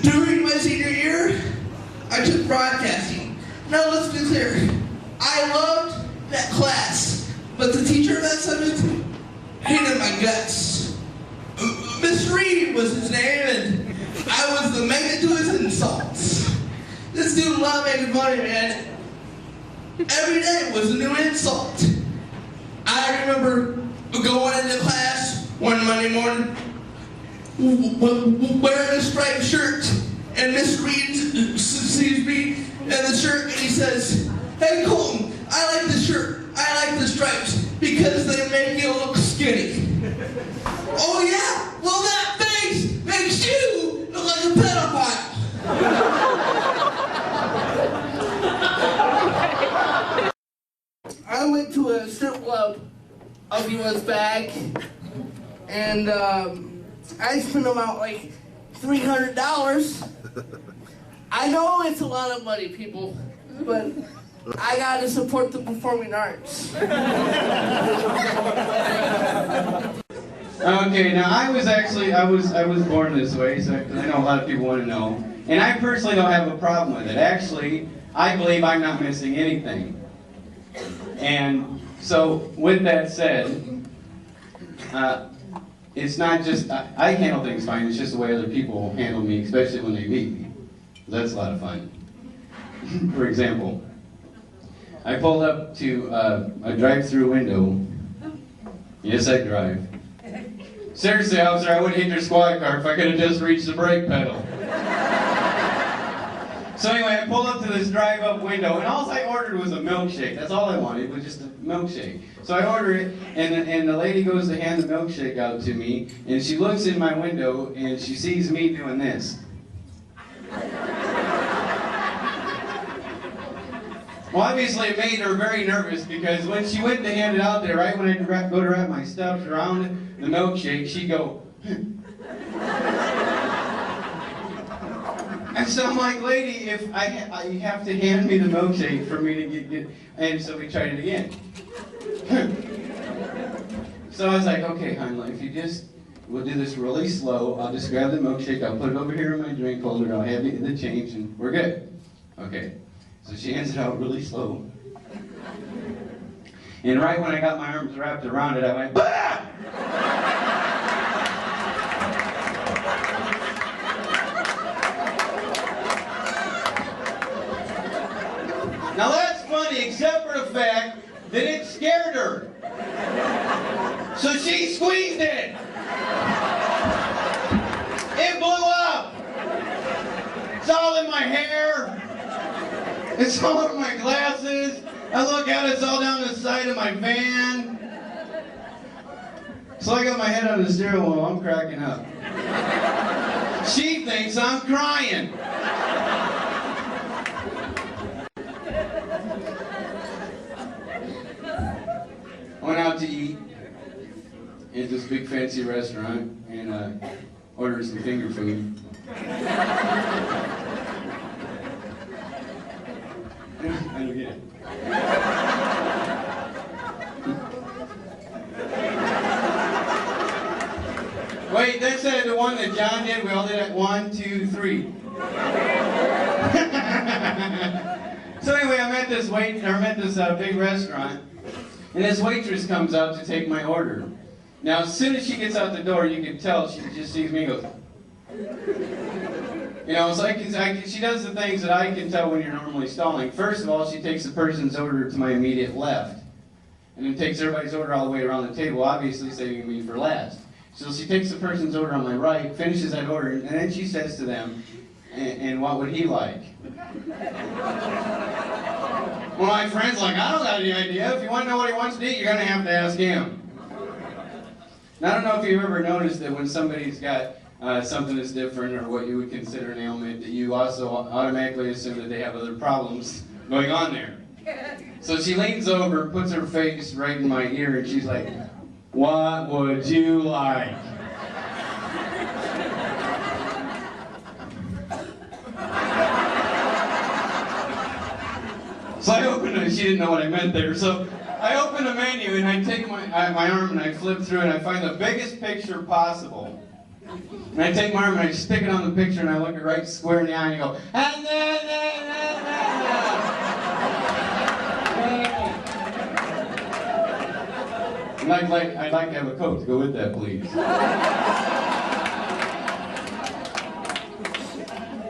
During my senior year, I took broadcasting. Now let's be clear. I loved that class, but the teacher of that subject hated my guts. Mr. Reed was his name, and I was the magnet to his insults. This dude loved making fun of me, man. Every day was a new insult. I remember going into class one Monday morning, wearing a striped shirt, and Mr. Reed sees me in the shirt, and he says, "Hey Colton, I like this shirt. I like the stripes because they make you look skinny." "Oh yeah? Well that face makes you look like a pedophile." I went to a strip club a few months back, and I spent about like $300. I know it's a lot of money, people, but I gotta support the performing arts. Okay, now I was born this way, so I know a lot of people want to know, and I personally don't have a problem with it. Actually, I believe I'm not missing anything. And so, with that said, it's not just, I handle things fine, it's just the way other people handle me, especially when they meet me. That's a lot of fun. For example, I pulled up to a drive-through window. Yes, I drive. Seriously, officer, I wouldn't hit your squad car if I could have just reached the brake pedal. So anyway, I pulled up to this drive-up window, and all I ordered was a milkshake. That's all I wanted, was just a milkshake. So I order it, and the lady goes to hand the milkshake out to me, and she looks in my window, and she sees me doing this. Well, obviously it made her very nervous, because when she went to hand it out there, right when I go to wrap my stuff around the milkshake, she'd go, and so I'm like, lady, if you have to hand me the milkshake for me to get, and so we tried it again. So I was like, okay, hon, if you just, we'll do this really slow, I'll just grab the milkshake, I'll put it over here in my drink holder, I'll have the change, and we're good. Okay, so she hands it out really slow. And right when I got my arms wrapped around it, I went, bah! Now that's funny, except for the fact that it scared her. So she squeezed it. It blew up. It's all in my hair. It's all over my glasses. I look at it, it's all down the side of my van. So I got my head on the steering wheel, I'm cracking up. She thinks I'm crying. I went out to eat at this big fancy restaurant and ordered some finger food. I don't get it. Wait, that's the one that John did. We all did it. 1, 2, 3. So anyway, I'm at this big restaurant, and this waitress comes out to take my order. Now, as soon as she gets out the door, you can tell she just sees me and goes. You know, it's like she does the things that I can tell when you're normally stalling. First of all, she takes the person's order to my immediate left, and then takes everybody's order all the way around the table, obviously saving me for last. So she takes the person's order on my right, finishes that order, and then she says to them, and what would he like? Well, my friend's like, I don't got any idea. If you want to know what he wants to eat, you're going to have to ask him. Now, I don't know if you've ever noticed that when somebody's got something that's different or what you would consider an ailment, that you also automatically assume that they have other problems going on there. So she leans over, puts her face right in my ear, and she's like, what would you like? So I opened it, she didn't know what I meant there, so I open the menu and I take my arm and I flip through and I find the biggest picture possible. And I take my arm and I stick it on the picture and I look it right square in the eye and I go, I'd like to have a coat to go with that, please.